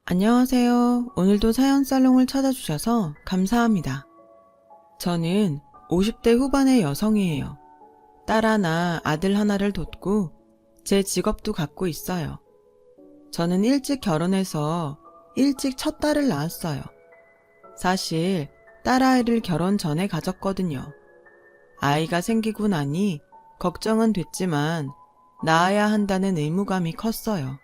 안녕하세요. 오늘도 사연살롱을 찾아주셔서 감사합니다. 저는 50대 후반의 여성이에요. 딸 하나, 아들 하나를 뒀고 제 직업도 갖고 있어요. 저는 일찍 결혼해서 일찍 첫 딸을 낳았어요. 사실 딸아이를 결혼 전에 가졌거든요. 아이가 생기고 나니 걱정은 됐지만 낳아야 한다는 의무감이 컸어요.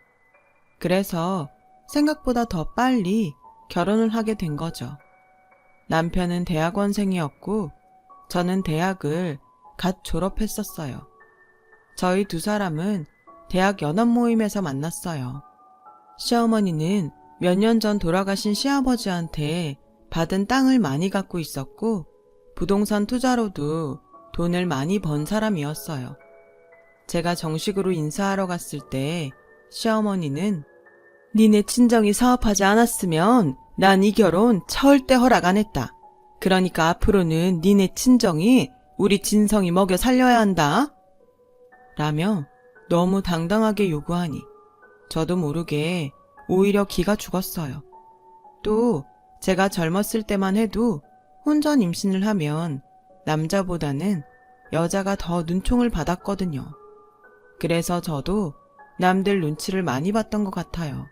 그래서 생각보다 더 빨리 결혼을 하게 된 거죠. 남편은 대학원생이었고 저는 대학을 갓 졸업했었어요. 저희 두 사람은 대학 연합 모임에서 만났어요. 시어머니는 몇 년 전 돌아가신 시아버지한테 받은 땅을 많이 갖고 있었고 부동산 투자로도 돈을 많이 번 사람이었어요. 제가 정식으로 인사하러 갔을 때 시어머니는 니네 친정이 사업하지 않았으면 난 이 결혼 절대 허락 안 했다. 그러니까 앞으로는 니네 친정이 우리 진성이 먹여 살려야 한다. 라며 너무 당당하게 요구하니 저도 모르게 오히려 기가 죽었어요. 또 제가 젊었을 때만 해도 혼전 임신을 하면 남자보다는 여자가 더 눈총을 받았거든요. 그래서 저도 남들 눈치를 많이 봤던 것 같아요.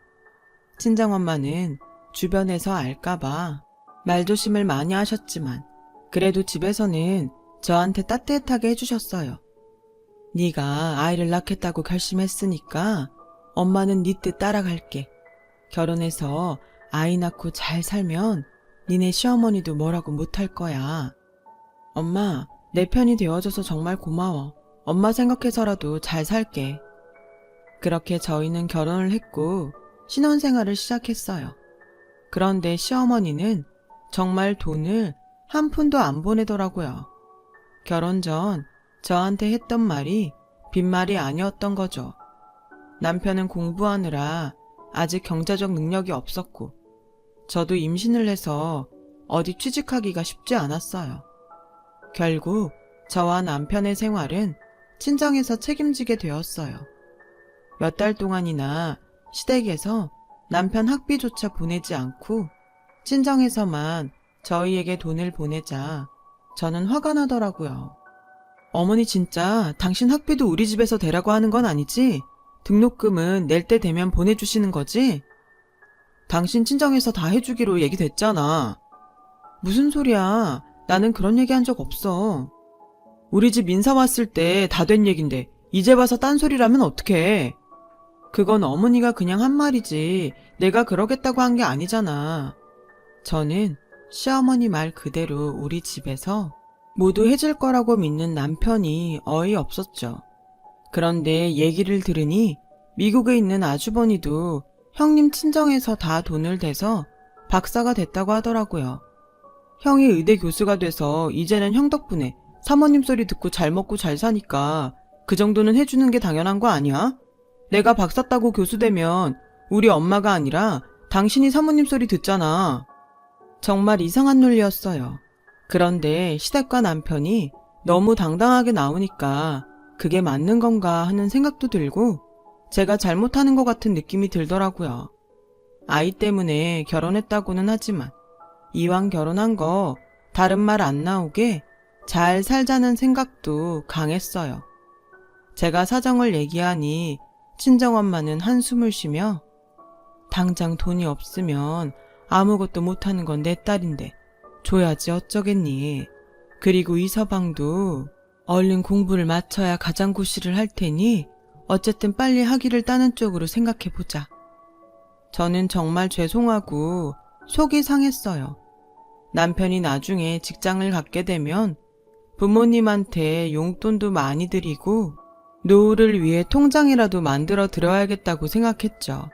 친정엄마는 주변에서 알까봐 말조심을 많이 하셨지만 그래도 집에서는 저한테 따뜻하게 해주셨어요. 네가 아이를 낳겠다고 결심했으니까 엄마는 네 뜻 따라갈게. 결혼해서 아이 낳고 잘 살면 니네 시어머니도 뭐라고 못할 거야. 엄마, 내 편이 되어줘서 정말 고마워. 엄마 생각해서라도 잘 살게. 그렇게 저희는 결혼을 했고 신혼생활을 시작했어요. 그런데 시어머니는 정말 돈을 한 푼도 안 보내더라고요. 결혼 전 저한테 했던 말이 빈말이 아니었던 거죠. 남편은 공부하느라 아직 경제적 능력이 없었고 저도 임신을 해서 어디 취직하기가 쉽지 않았어요. 결국 저와 남편의 생활은 친정에서 책임지게 되었어요. 몇 달 동안이나 시댁에서 남편 학비조차 보내지 않고 친정에서만 저희에게 돈을 보내자 저는 화가 나더라고요. 어머니 진짜 당신 학비도 우리 집에서 대라고 하는 건 아니지? 등록금은 낼 때 되면 보내주시는 거지? 당신 친정에서 다 해주기로 얘기됐잖아. 무슨 소리야. 나는 그런 얘기 한 적 없어. 우리 집 인사 왔을 때 다 된 얘긴데 이제 와서 딴소리라면 어떡해. 그건 어머니가 그냥 한 말이지 내가 그러겠다고 한 게 아니잖아. 저는 시어머니 말 그대로 우리 집에서 모두 해줄 거라고 믿는 남편이 어이없었죠. 그런데 얘기를 들으니 미국에 있는 아주버니도 형님 친정에서 다 돈을 대서 박사가 됐다고 하더라고요. 형이 의대 교수가 돼서 이제는 형 덕분에 사모님 소리 듣고 잘 먹고 잘 사니까 그 정도는 해주는 게 당연한 거 아니야? 내가 박사 따고 교수 되면 우리 엄마가 아니라 당신이 사모님 소리 듣잖아. 정말 이상한 논리였어요. 그런데 시댁과 남편이 너무 당당하게 나오니까 그게 맞는 건가 하는 생각도 들고 제가 잘못하는 것 같은 느낌이 들더라고요. 아이 때문에 결혼했다고는 하지만 이왕 결혼한 거 다른 말 안 나오게 잘 살자는 생각도 강했어요. 제가 사정을 얘기하니 친정엄마는 한숨을 쉬며 당장 돈이 없으면 아무것도 못하는 건 내 딸인데 줘야지 어쩌겠니. 그리고 이 서방도 얼른 공부를 마쳐야 가장고시를 할 테니 어쨌든 빨리 학위를 따는 쪽으로 생각해보자. 저는 정말 죄송하고 속이 상했어요. 남편이 나중에 직장을 갖게 되면 부모님한테 용돈도 많이 드리고 노후를 위해 통장이라도 만들어 드려야겠다고 생각했죠.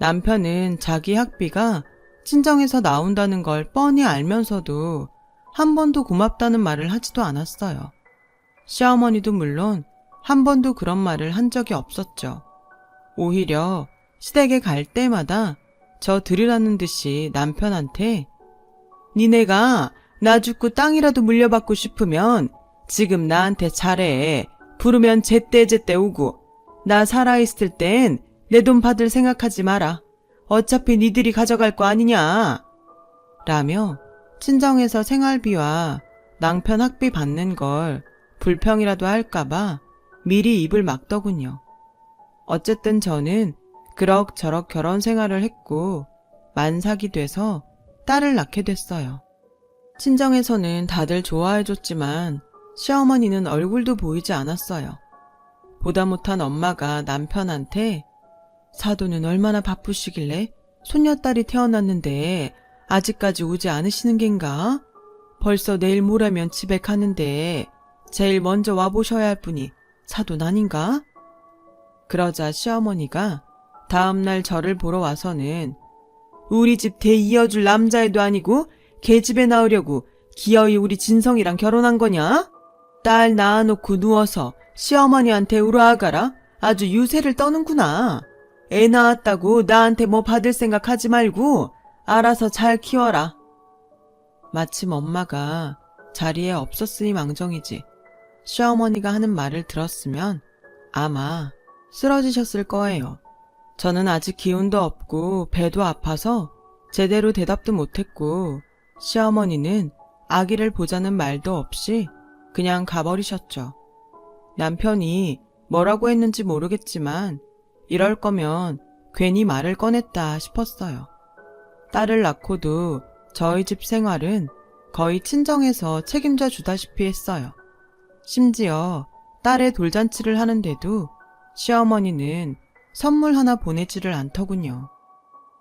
남편은 자기 학비가 친정에서 나온다는 걸 뻔히 알면서도 한 번도 고맙다는 말을 하지도 않았어요. 시어머니도 물론 한 번도 그런 말을 한 적이 없었죠. 오히려 시댁에 갈 때마다 저 들으라는 듯이 남편한테 니네가 나 죽고 땅이라도 물려받고 싶으면 지금 나한테 잘해. 부르면 제때제때 오고 나 살아있을 땐 내 돈 받을 생각하지 마라. 어차피 니들이 가져갈 거 아니냐? 라며 친정에서 생활비와 낭편 학비 받는 걸 불평이라도 할까봐 미리 입을 막더군요. 어쨌든 저는 그럭저럭 결혼 생활을 했고 만삭이 돼서 딸을 낳게 됐어요. 친정에서는 다들 좋아해줬지만 시어머니는 얼굴도 보이지 않았어요. 보다 못한 엄마가 남편한테 사돈은 얼마나 바쁘시길래 손녀딸이 태어났는데 아직까지 오지 않으시는 겐가? 벌써 내일 모레면 집에 가는데 제일 먼저 와보셔야 할 분이 사돈 아닌가? 그러자 시어머니가 다음날 저를 보러 와서는 우리 집 대 이어줄 남자애도 아니고 걔 집에 나으려고 기어이 우리 진성이랑 결혼한 거냐? 딸 낳아놓고 누워서 시어머니한테 울어아가라. 아주 유세를 떠는구나. 애 낳았다고 나한테 뭐 받을 생각하지 말고 알아서 잘 키워라. 마침 엄마가 자리에 없었으니 망정이지 시어머니가 하는 말을 들었으면 아마 쓰러지셨을 거예요. 저는 아직 기운도 없고 배도 아파서 제대로 대답도 못했고 시어머니는 아기를 보자는 말도 없이 그냥 가버리셨죠. 남편이 뭐라고 했는지 모르겠지만 이럴 거면 괜히 말을 꺼냈다 싶었어요. 딸을 낳고도 저희 집 생활은 거의 친정에서 책임져 주다시피 했어요. 심지어 딸의 돌잔치를 하는데도 시어머니는 선물 하나 보내지를 않더군요.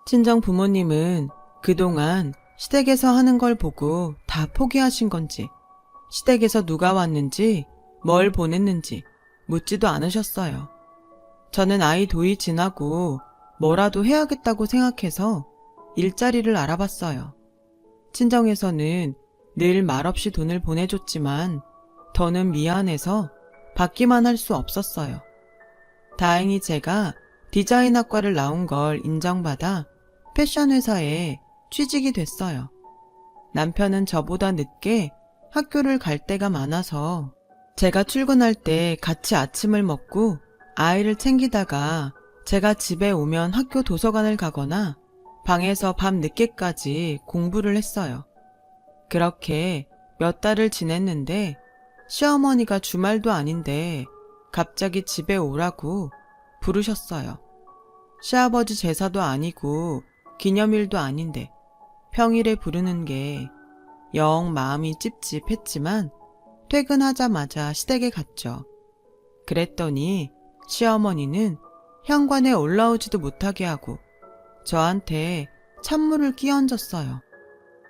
친정 부모님은 그동안 시댁에서 하는 걸 보고 다 포기하신 건지 시댁에서 누가 왔는지 뭘 보냈는지 묻지도 않으셨어요. 저는 아이 도이 지나고 뭐라도 해야겠다고 생각해서 일자리를 알아봤어요. 친정에서는 늘 말없이 돈을 보내줬지만 더는 미안해서 받기만 할 수 없었어요. 다행히 제가 디자인학과를 나온 걸 인정받아 패션 회사에 취직이 됐어요. 남편은 저보다 늦게 학교를 갈 때가 많아서 제가 출근할 때 같이 아침을 먹고 아이를 챙기다가 제가 집에 오면 학교 도서관을 가거나 방에서 밤 늦게까지 공부를 했어요. 그렇게 몇 달을 지냈는데 시어머니가 주말도 아닌데 갑자기 집에 오라고 부르셨어요. 시아버지 제사도 아니고 기념일도 아닌데 평일에 부르는 게 영 마음이 찝찝했지만 퇴근하자마자 시댁에 갔죠. 그랬더니 시어머니는 현관에 올라오지도 못하게 하고 저한테 찬물을 끼얹었어요.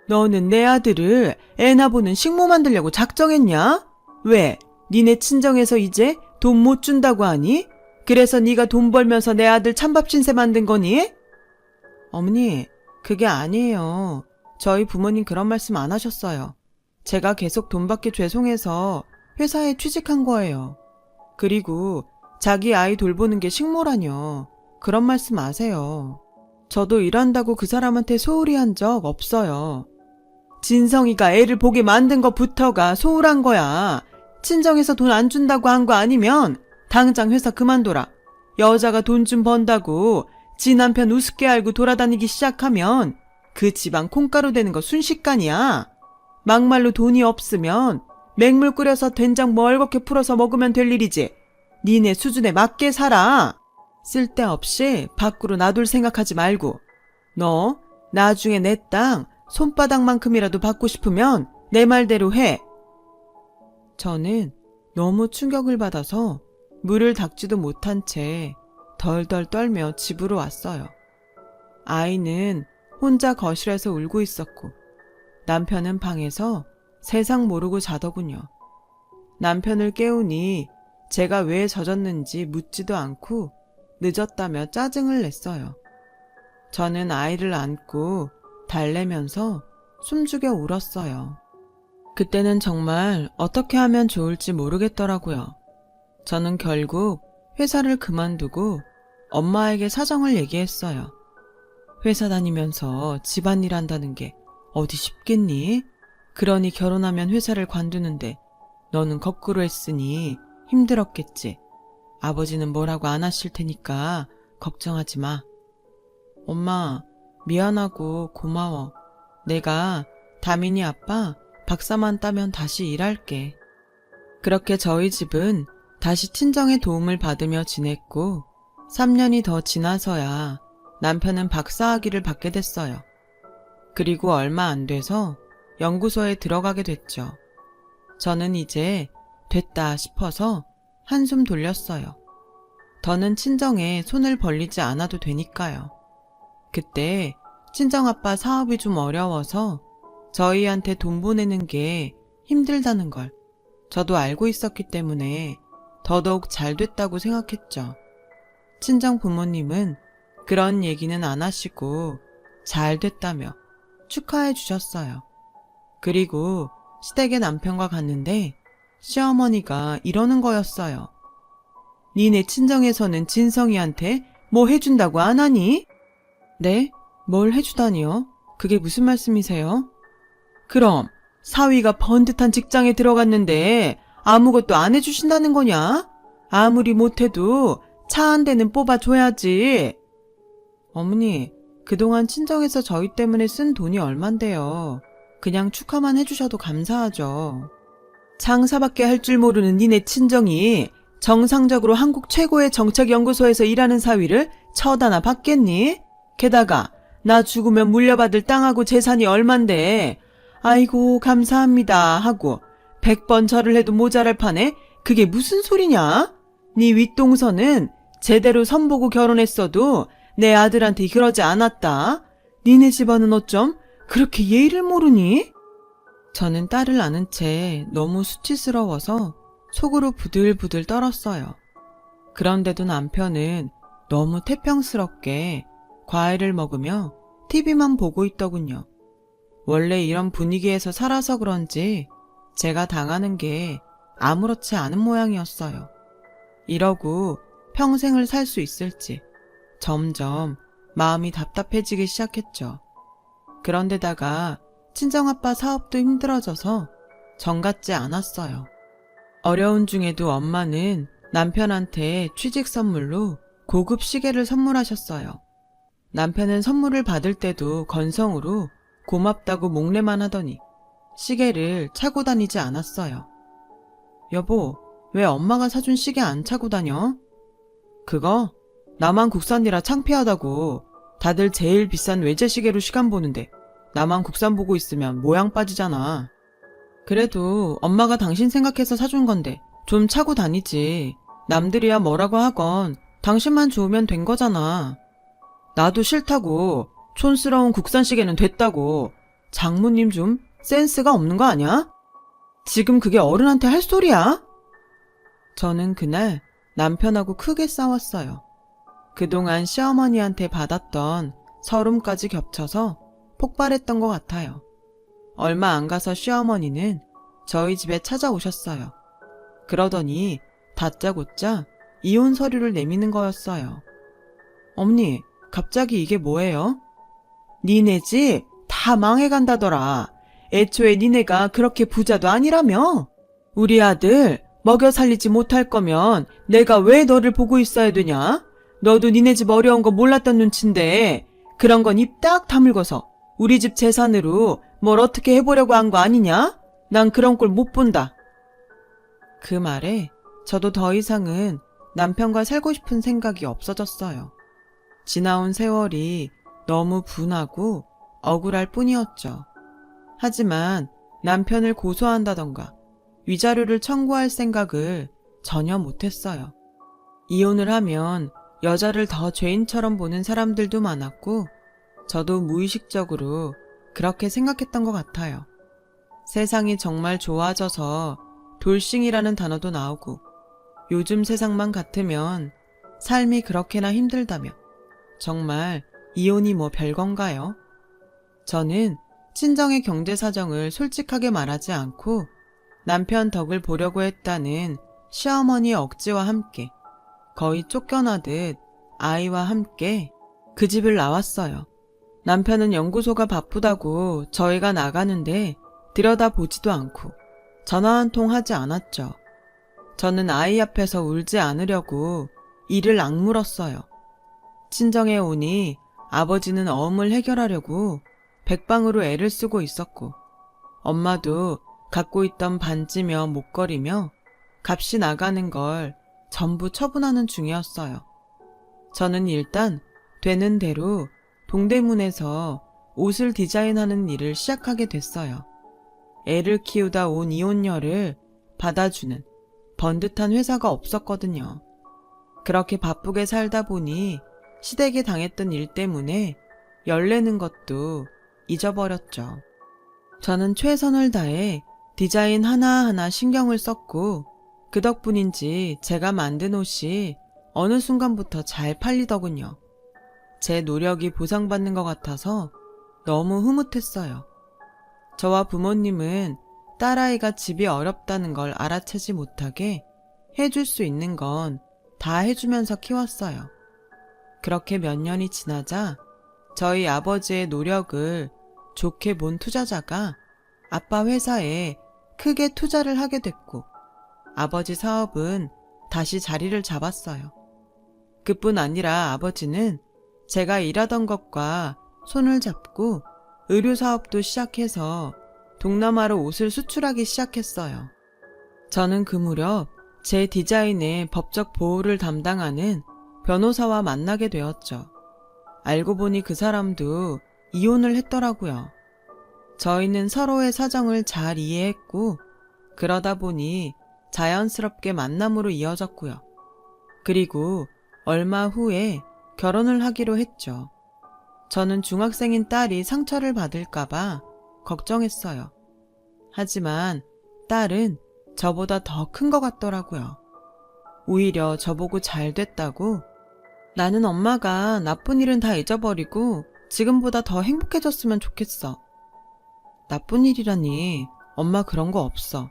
너는 내 아들을 애나 보는 식모 만들려고 작정했냐? 왜? 니네 친정에서 이제 돈 못 준다고 하니? 그래서 네가 돈 벌면서 내 아들 찬밥 신세 만든 거니? 어머니, 그게 아니에요. 저희 부모님 그런 말씀 안 하셨어요. 제가 계속 돈 받기 죄송해서 회사에 취직한 거예요. 그리고 자기 아이 돌보는 게 식모라뇨. 그런 말씀 아세요. 저도 일한다고 그 사람한테 소홀히 한 적 없어요. 진성이가 애를 보게 만든 것부터가 소홀한 거야. 친정에서 돈 안 준다고 한 거 아니면 당장 회사 그만둬라. 여자가 돈 좀 번다고 지 남편 우습게 알고 돌아다니기 시작하면 그 집안 콩가루 되는 거 순식간이야. 막말로 돈이 없으면 맹물 끓여서 된장 멀겋게 풀어서 먹으면 될 일이지. 니네 수준에 맞게 살아. 쓸데없이 밖으로 놔둘 생각하지 말고. 너 나중에 내 땅 손바닥만큼이라도 받고 싶으면 내 말대로 해. 저는 너무 충격을 받아서 물을 닦지도 못한 채 덜덜 떨며 집으로 왔어요. 아이는 혼자 거실에서 울고 있었고 남편은 방에서 세상 모르고 자더군요. 남편을 깨우니 제가 왜 젖었는지 묻지도 않고 늦었다며 짜증을 냈어요. 저는 아이를 안고 달래면서 숨죽여 울었어요. 그때는 정말 어떻게 하면 좋을지 모르겠더라고요. 저는 결국 회사를 그만두고 엄마에게 사정을 얘기했어요. 회사 다니면서 집안일 한다는 게 어디 쉽겠니? 그러니 결혼하면 회사를 관두는데 너는 거꾸로 했으니 힘들었겠지. 아버지는 뭐라고 안 하실 테니까 걱정하지 마. 엄마, 미안하고 고마워. 내가 다민이 아빠 박사만 따면 다시 일할게. 그렇게 저희 집은 다시 친정의 도움을 받으며 지냈고 3년이 더 지나서야 남편은 박사학위를 받게 됐어요. 그리고 얼마 안 돼서 연구소에 들어가게 됐죠. 저는 이제 됐다 싶어서 한숨 돌렸어요. 더는 친정에 손을 벌리지 않아도 되니까요. 그때 친정아빠 사업이 좀 어려워서 저희한테 돈 보내는 게 힘들다는 걸 저도 알고 있었기 때문에 더더욱 잘 됐다고 생각했죠. 친정 부모님은 그런 얘기는 안 하시고 잘 됐다며 축하해 주셨어요. 그리고 시댁의 남편과 갔는데 시어머니가 이러는 거였어요. 니네 친정에서는 진성이한테 뭐 해준다고 안 하니? 네? 뭘 해주다니요? 그게 무슨 말씀이세요? 그럼 사위가 번듯한 직장에 들어갔는데 아무것도 안 해주신다는 거냐? 아무리 못해도 차 한 대는 뽑아줘야지. 어머니, 그동안 친정에서 저희 때문에 쓴 돈이 얼만데요. 그냥 축하만 해주셔도 감사하죠. 장사밖에 할 줄 모르는 니네 친정이 정상적으로 한국 최고의 정책연구소에서 일하는 사위를 쳐다나 받겠니? 게다가 나 죽으면 물려받을 땅하고 재산이 얼만데 아이고 감사합니다 하고 100번 절을 해도 모자랄 판에 그게 무슨 소리냐? 네 윗동서는 제대로 선보고 결혼했어도 내 아들한테 그러지 않았다. 니네 집안은 어쩜 그렇게 예의를 모르니? 저는 딸을 아는 채 너무 수치스러워서 속으로 부들부들 떨었어요. 그런데도 남편은 너무 태평스럽게 과일을 먹으며 TV만 보고 있더군요. 원래 이런 분위기에서 살아서 그런지 제가 당하는 게 아무렇지 않은 모양이었어요. 이러고 평생을 살 수 있을지 점점 마음이 답답해지기 시작했죠. 그런데다가 친정아빠 사업도 힘들어져서 정 같지 않았어요. 어려운 중에도 엄마는 남편한테 취직 선물로 고급 시계를 선물하셨어요. 남편은 선물을 받을 때도 건성으로 고맙다고 목례만 하더니 시계를 차고 다니지 않았어요. 여보, 왜 엄마가 사준 시계 안 차고 다녀? 그거 나만 국산이라 창피하다고. 다들 제일 비싼 외제 시계로 시간 보는데 나만 국산 보고 있으면 모양 빠지잖아. 그래도 엄마가 당신 생각해서 사준 건데 좀 차고 다니지. 남들이야 뭐라고 하건 당신만 좋으면 된 거잖아. 나도 싫다고. 촌스러운 국산 시계는 됐다고. 장모님 좀 센스가 없는 거 아니야? 지금 그게 어른한테 할 소리야? 저는 그날 남편하고 크게 싸웠어요. 그동안 시어머니한테 받았던 서름까지 겹쳐서 폭발했던 것 같아요. 얼마 안 가서 시어머니는 저희 집에 찾아오셨어요. 그러더니 다짜고짜 이혼 서류를 내미는 거였어요. 어머니, 갑자기 이게 뭐예요? 니네 집 다 망해간다더라. 애초에 니네가 그렇게 부자도 아니라며? 우리 아들 먹여 살리지 못할 거면 내가 왜 너를 보고 있어야 되냐? 너도 니네 집 어려운 거 몰랐던 눈치인데 그런 건 입 딱 다물고서 우리 집 재산으로 뭘 어떻게 해보려고 한 거 아니냐? 난 그런 꼴 못 본다. 그 말에 저도 더 이상은 남편과 살고 싶은 생각이 없어졌어요. 지나온 세월이 너무 분하고 억울할 뿐이었죠. 하지만 남편을 고소한다던가 위자료를 청구할 생각을 전혀 못했어요. 이혼을 하면 여자를 더 죄인처럼 보는 사람들도 많았고 저도 무의식적으로 그렇게 생각했던 것 같아요. 세상이 정말 좋아져서 돌싱이라는 단어도 나오고 요즘 세상만 같으면 삶이 그렇게나 힘들다며 정말 이혼이 뭐 별건가요? 저는 친정의 경제 사정을 솔직하게 말하지 않고 남편 덕을 보려고 했다는 시어머니의 억지와 함께 거의 쫓겨나듯 아이와 함께 그 집을 나왔어요. 남편은 연구소가 바쁘다고 저희가 나가는데 들여다보지도 않고 전화 한 통 하지 않았죠. 저는 아이 앞에서 울지 않으려고 이를 악물었어요. 친정에 오니 아버지는 어음을 해결하려고 백방으로 애를 쓰고 있었고, 엄마도 갖고 있던 반지며 목걸이며 값이 나가는 걸 전부 처분하는 중이었어요. 저는 일단 되는 대로 동대문에서 옷을 디자인하는 일을 시작하게 됐어요. 애를 키우다 온 이혼녀를 받아주는 번듯한 회사가 없었거든요. 그렇게 바쁘게 살다 보니 시댁에 당했던 일 때문에 열내는 것도 잊어버렸죠. 저는 최선을 다해 디자인 하나하나 신경을 썼고, 그 덕분인지 제가 만든 옷이 어느 순간부터 잘 팔리더군요. 제 노력이 보상받는 것 같아서 너무 흐뭇했어요. 저와 부모님은 딸아이가 집이 어렵다는 걸 알아채지 못하게 해줄 수 있는 건 다 해주면서 키웠어요. 그렇게 몇 년이 지나자 저희 아버지의 노력을 좋게 본 투자자가 아빠 회사에 크게 투자를 하게 됐고, 아버지 사업은 다시 자리를 잡았어요. 그뿐 아니라 아버지는 제가 일하던 것과 손을 잡고 의류 사업도 시작해서 동남아로 옷을 수출하기 시작했어요. 저는 그 무렵 제 디자인의 법적 보호를 담당하는 변호사와 만나게 되었죠. 알고 보니 그 사람도 이혼을 했더라고요. 저희는 서로의 사정을 잘 이해했고, 그러다 보니 자연스럽게 만남으로 이어졌고요. 그리고 얼마 후에 결혼을 하기로 했죠. 저는 중학생인 딸이 상처를 받을까봐 걱정했어요. 하지만 딸은 저보다 더 큰 것 같더라고요. 오히려 저보고 잘 됐다고, 나는 엄마가 나쁜 일은 다 잊어버리고 지금보다 더 행복해졌으면 좋겠어. 나쁜 일이라니, 엄마 그런 거 없어.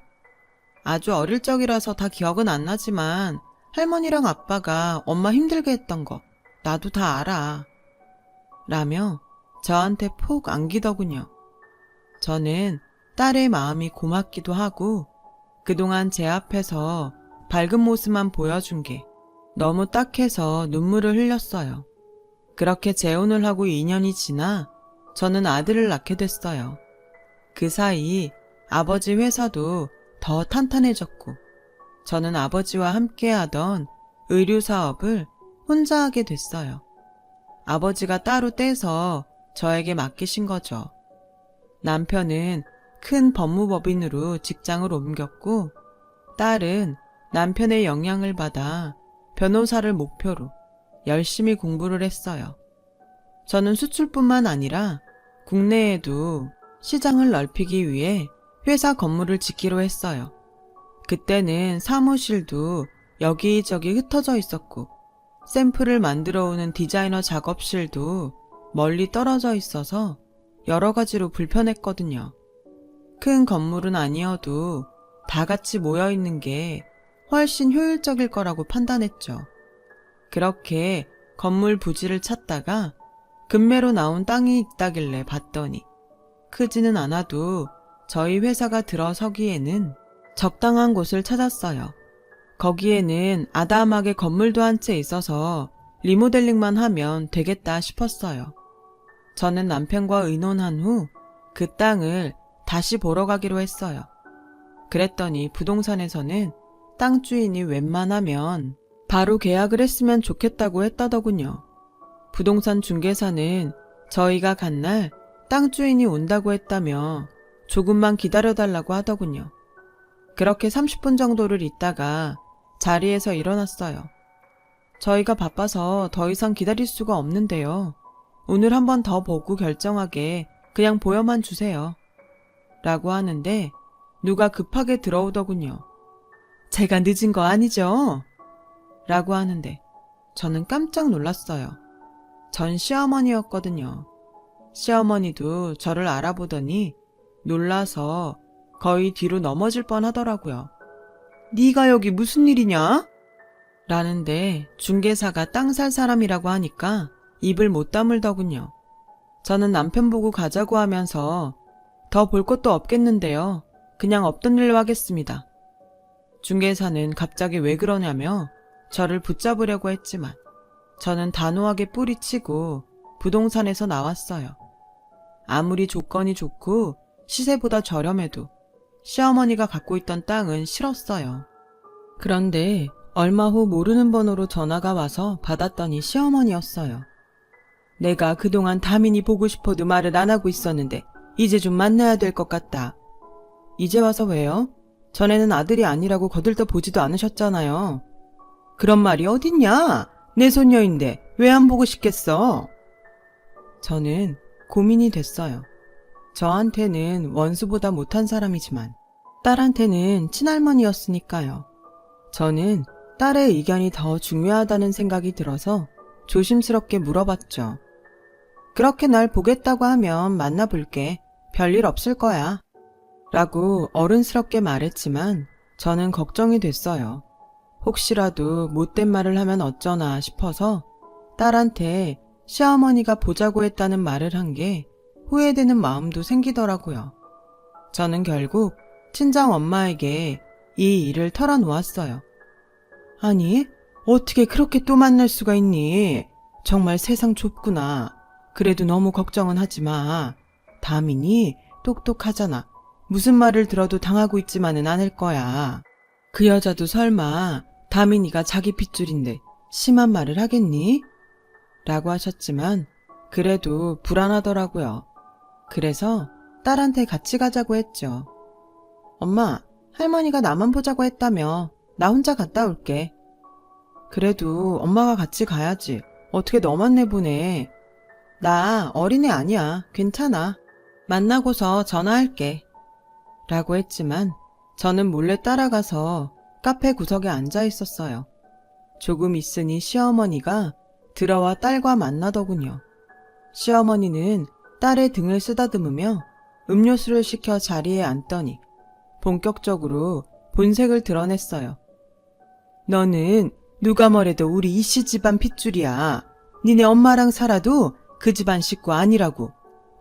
아주 어릴 적이라서 다 기억은 안 나지만 할머니랑 아빠가 엄마 힘들게 했던 거 나도 다 알아. 라며 저한테 폭 안기더군요. 저는 딸의 마음이 고맙기도 하고, 그동안 제 앞에서 밝은 모습만 보여준 게 너무 딱해서 눈물을 흘렸어요. 그렇게 재혼을 하고 2년이 지나 저는 아들을 낳게 됐어요. 그 사이 아버지 회사도 더 탄탄해졌고, 저는 아버지와 함께 하던 의류 사업을 혼자 하게 됐어요. 아버지가 따로 떼서 저에게 맡기신 거죠. 남편은 큰 법무법인으로 직장을 옮겼고, 딸은 남편의 영향을 받아 변호사를 목표로 열심히 공부를 했어요. 저는 수출뿐만 아니라 국내에도 시장을 넓히기 위해 회사 건물을 짓기로 했어요. 그때는 사무실도 여기저기 흩어져 있었고, 샘플을 만들어 오는 디자이너 작업실도 멀리 떨어져 있어서 여러 가지로 불편했거든요. 큰 건물은 아니어도 다 같이 모여 있는 게 훨씬 효율적일 거라고 판단했죠. 그렇게 건물 부지를 찾다가 금매로 나온 땅이 있다길래 봤더니 크지는 않아도 저희 회사가 들어서기에는 적당한 곳을 찾았어요. 거기에는 아담하게 건물도 한 채 있어서 리모델링만 하면 되겠다 싶었어요. 저는 남편과 의논한 후 그 땅을 다시 보러 가기로 했어요. 그랬더니 부동산에서는 땅 주인이 웬만하면 바로 계약을 했으면 좋겠다고 했다더군요. 부동산 중개사는 저희가 간 날 땅 주인이 온다고 했다며 조금만 기다려달라고 하더군요. 그렇게 30분 정도를 있다가 자리에서 일어났어요. 저희가 바빠서 더 이상 기다릴 수가 없는데요. 오늘 한 번 더 보고 결정하게 그냥 보여만 주세요. 라고 하는데 누가 급하게 들어오더군요. 제가 늦은 거 아니죠? 라고 하는데 저는 깜짝 놀랐어요. 전 시어머니였거든요. 시어머니도 저를 알아보더니 놀라서 거의 뒤로 넘어질 뻔 하더라고요. 네가 여기 무슨 일이냐? 라는데 중개사가 땅 살 사람이라고 하니까 입을 못 다물더군요. 저는 남편 보고 가자고 하면서 더 볼 것도 없겠는데요. 그냥 없던 일로 하겠습니다. 중개사는 갑자기 왜 그러냐며 저를 붙잡으려고 했지만 저는 단호하게 뿌리치고 부동산에서 나왔어요. 아무리 조건이 좋고 시세보다 저렴해도 시어머니가 갖고 있던 땅은 싫었어요. 그런데 얼마 후 모르는 번호로 전화가 와서 받았더니 시어머니였어요. 내가 그동안 다민이 보고 싶어도 말을 안 하고 있었는데 이제 좀 만나야 될 것 같다. 이제 와서 왜요? 전에는 아들이 아니라고 거들떠 보지도 않으셨잖아요. 그런 말이 어딨냐? 내 손녀인데 왜 안 보고 싶겠어? 저는 고민이 됐어요. 저한테는 원수보다 못한 사람이지만 딸한테는 친할머니였으니까요. 저는 딸의 의견이 더 중요하다는 생각이 들어서 조심스럽게 물어봤죠. 그렇게 날 보겠다고 하면 만나볼게. 별일 없을 거야. 라고 어른스럽게 말했지만 저는 걱정이 됐어요. 혹시라도 못된 말을 하면 어쩌나 싶어서 딸한테 시어머니가 보자고 했다는 말을 한 게 후회되는 마음도 생기더라고요. 저는 결국 친정 엄마에게 이 일을 털어놓았어요. 아니, 어떻게 그렇게 또 만날 수가 있니? 정말 세상 좁구나. 그래도 너무 걱정은 하지 마. 다민이 똑똑하잖아. 무슨 말을 들어도 당하고 있지만은 않을 거야. 그 여자도 설마 다민이가 자기 핏줄인데 심한 말을 하겠니? 라고 하셨지만 그래도 불안하더라고요. 그래서 딸한테 같이 가자고 했죠. 엄마, 할머니가 나만 보자고 했다며. 나 혼자 갔다 올게. 그래도 엄마가 같이 가야지. 어떻게 너만 내보내. 나 어린애 아니야. 괜찮아. 만나고서 전화할게. 라고 했지만 저는 몰래 따라가서 카페 구석에 앉아 있었어요. 조금 있으니 시어머니가 들어와 딸과 만나더군요. 시어머니는 딸의 등을 쓰다듬으며 음료수를 시켜 자리에 앉더니 본격적으로 본색을 드러냈어요. 너는 누가 뭐래도 우리 이씨 집안 핏줄이야. 니네 엄마랑 살아도 그 집안 식구 아니라고.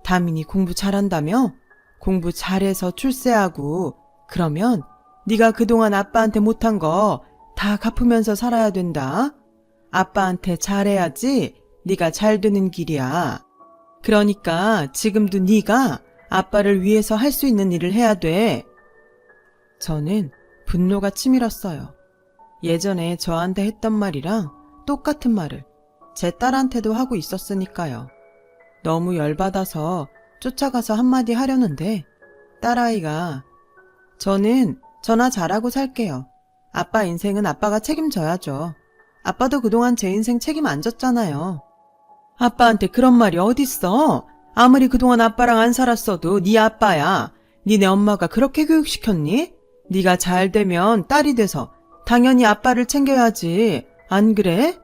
다민이 공부 잘한다며? 공부 잘해서 출세하고 그러면 네가 그동안 아빠한테 못한 거 다 갚으면서 살아야 된다. 아빠한테 잘해야지 네가 잘 되는 길이야. 그러니까 지금도 네가 아빠를 위해서 할 수 있는 일을 해야 돼. 저는 분노가 치밀었어요. 예전에 저한테 했던 말이랑 똑같은 말을 제 딸한테도 하고 있었으니까요. 너무 열받아서 쫓아가서 한마디 하려는데 딸아이가 저는 전화 잘하고 살게요. 아빠 인생은 아빠가 책임져야죠. 아빠도 그동안 제 인생 책임 안 졌잖아요. 아빠한테 그런 말이 어딨어? 아무리 그동안 아빠랑 안 살았어도 네 아빠야. 니네 엄마가 그렇게 교육시켰니? 네가 잘 되면 딸이 돼서 당연히 아빠를 챙겨야지. 안 그래?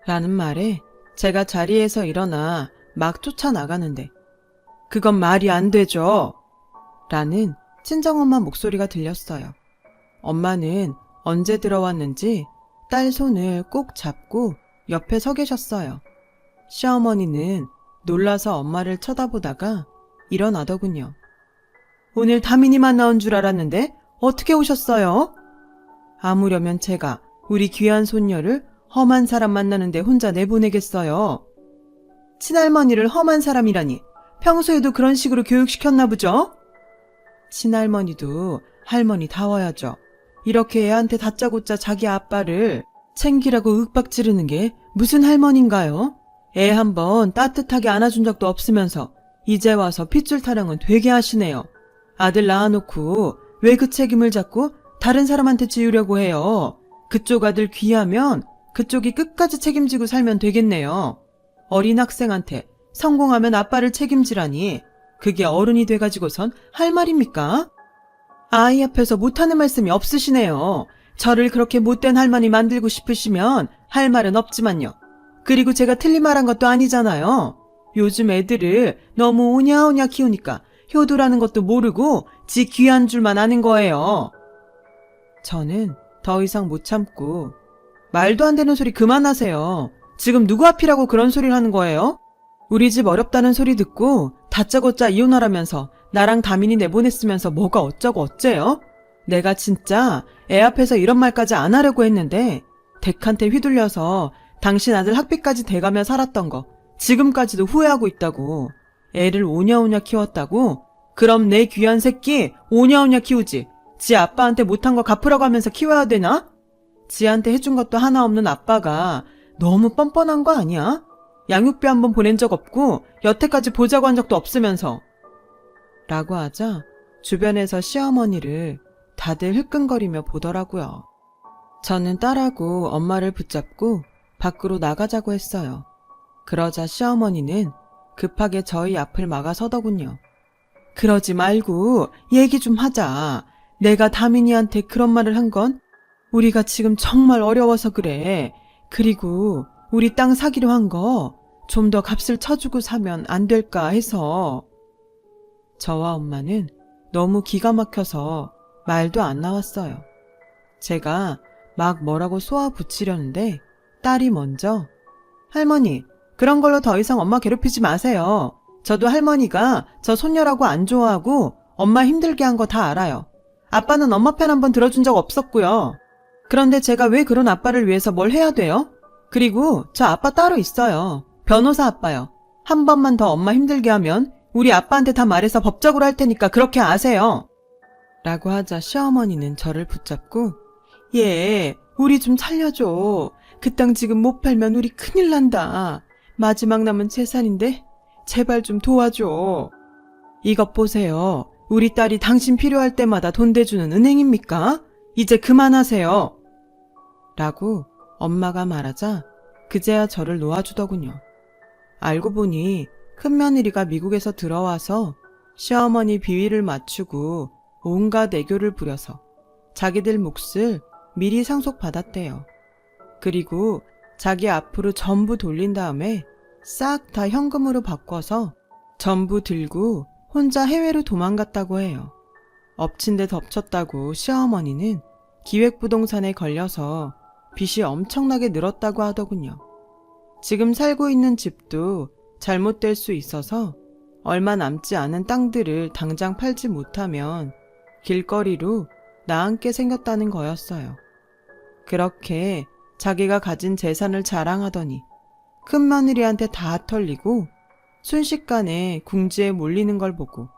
라는 말에 제가 자리에서 일어나 막 쫓아나가는데 그건 말이 안 되죠. 라는 친정엄마 목소리가 들렸어요. 엄마는 언제 들어왔는지 딸 손을 꼭 잡고 옆에 서 계셨어요. 시어머니는 놀라서 엄마를 쳐다보다가 일어나더군요. 오늘 다민이만 나온 줄 알았는데 어떻게 오셨어요? 아무려면 제가 우리 귀한 손녀를 험한 사람 만나는데 혼자 내보내겠어요. 친할머니를 험한 사람이라니 평소에도 그런 식으로 교육시켰나 보죠? 친할머니도 할머니다워야죠. 이렇게 애한테 다짜고짜 자기 아빠를 챙기라고 윽박지르는 게 무슨 할머니인가요? 애 한번 따뜻하게 안아준 적도 없으면서 이제 와서 핏줄 타령은 되게 하시네요. 아들 낳아놓고 왜 그 책임을 자꾸 다른 사람한테 지우려고 해요? 그쪽 아들 귀하면 그쪽이 끝까지 책임지고 살면 되겠네요. 어린 학생한테 성공하면 아빠를 책임지라니 그게 어른이 돼가지고선 할 말입니까? 아이 앞에서 못하는 말씀이 없으시네요. 저를 그렇게 못된 할머니 만들고 싶으시면 할 말은 없지만요. 그리고 제가 틀린 말 한 것도 아니잖아요. 요즘 애들을 너무 오냐오냐 키우니까 효도라는 것도 모르고 지 귀한 줄만 아는 거예요. 저는 더 이상 못 참고 말도 안 되는 소리 그만하세요. 지금 누구 앞이라고 그런 소리를 하는 거예요? 우리 집 어렵다는 소리 듣고 다짜고짜 이혼하라면서 나랑 다민이 내보냈으면서 뭐가 어쩌고 어째요? 내가 진짜 애 앞에서 이런 말까지 안 하려고 했는데 댁한테 휘둘려서 당신 아들 학비까지 대가며 살았던 거 지금까지도 후회하고 있다고. 애를 오냐오냐 키웠다고? 그럼 내 귀한 새끼 오냐오냐 키우지. 지 아빠한테 못한 거 갚으라고 하면서 키워야 되나? 지한테 해준 것도 하나 없는 아빠가 너무 뻔뻔한 거 아니야? 양육비 한번 보낸 적 없고 여태까지 보자고 한 적도 없으면서. 라고 하자 주변에서 시어머니를 다들 흘끈거리며 보더라고요. 저는 딸하고 엄마를 붙잡고 밖으로 나가자고 했어요. 그러자 시어머니는 급하게 저희 앞을 막아서더군요. 그러지 말고 얘기 좀 하자. 내가 다민이한테 그런 말을 한 건 우리가 지금 정말 어려워서 그래. 그리고 우리 땅 사기로 한 거 좀 더 값을 쳐주고 사면 안 될까 해서. 저와 엄마는 너무 기가 막혀서 말도 안 나왔어요. 제가 막 뭐라고 쏘아붙이려는데 딸이 먼저 할머니, 그런 걸로 더 이상 엄마 괴롭히지 마세요. 저도 할머니가 저 손녀라고 안 좋아하고 엄마 힘들게 한 거 다 알아요. 아빠는 엄마 편 한번 들어준 적 없었고요. 그런데 제가 왜 그런 아빠를 위해서 뭘 해야 돼요? 그리고 저 아빠 따로 있어요. 변호사 아빠요. 한 번만 더 엄마 힘들게 하면 우리 아빠한테 다 말해서 법적으로 할 테니까 그렇게 아세요. 라고 하자 시어머니는 저를 붙잡고 얘, 우리 좀 살려줘. 그 땅 지금 못 팔면 우리 큰일 난다. 마지막 남은 재산인데 제발 좀 도와줘. 이것 보세요. 우리 딸이 당신 필요할 때마다 돈 대주는 은행입니까? 이제 그만하세요. 라고 엄마가 말하자 그제야 저를 놓아주더군요. 알고 보니 큰며느리가 미국에서 들어와서 시어머니 비위를 맞추고 온갖 애교를 부려서 자기들 몫을 미리 상속받았대요. 그리고 자기 앞으로 전부 돌린 다음에 싹 다 현금으로 바꿔서 전부 들고 혼자 해외로 도망갔다고 해요. 엎친 데 덮쳤다고 시어머니는 기획부동산에 걸려서 빚이 엄청나게 늘었다고 하더군요. 지금 살고 있는 집도 잘못될 수 있어서 얼마 남지 않은 땅들을 당장 팔지 못하면 길거리로 나앉게 생겼다는 거였어요. 그렇게 자기가 가진 재산을 자랑하더니 큰며느리한테 다 털리고 순식간에 궁지에 몰리는 걸 보고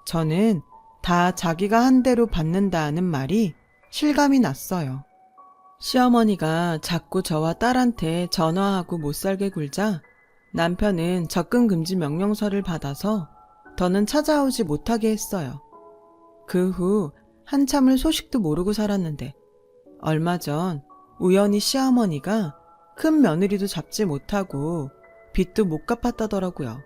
저는 다 자기가 한 대로 받는다는 말이 실감이 났어요. 시어머니가 자꾸 저와 딸한테 전화하고 못살게 굴자 남편은 접근 금지 명령서를 받아서 더는 찾아오지 못하게 했어요. 그 후 한참을 소식도 모르고 살았는데 얼마 전 우연히 시어머니가 큰 며느리도 잡지 못하고 빚도 못 갚았다더라고요.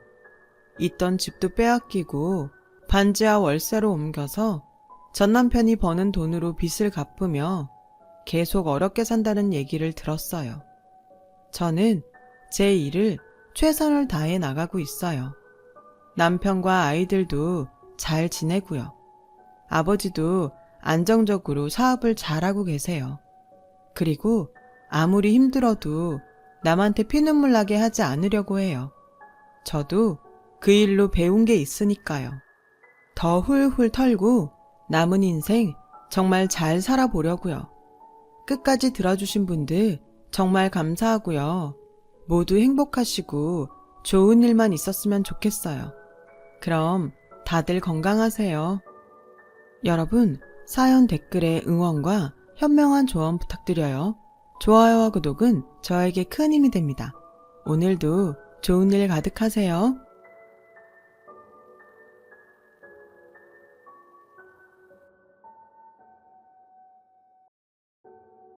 있던 집도 빼앗기고 반지하 월세로 옮겨서 전 남편이 버는 돈으로 빚을 갚으며 계속 어렵게 산다는 얘기를 들었어요. 저는 제 일을 최선을 다해 나가고 있어요. 남편과 아이들도 잘 지내고요. 아버지도 안정적으로 사업을 잘하고 계세요. 그리고 아무리 힘들어도 남한테 피눈물 나게 하지 않으려고 해요. 저도 그 일로 배운 게 있으니까요. 더 훌훌 털고 남은 인생 정말 잘 살아보려고요. 끝까지 들어주신 분들 정말 감사하고요. 모두 행복하시고 좋은 일만 있었으면 좋겠어요. 그럼 다들 건강하세요. 여러분, 사연 댓글에 응원과 현명한 조언 부탁드려요. 좋아요와 구독은 저에게 큰 힘이 됩니다. 오늘도 좋은 일 가득하세요.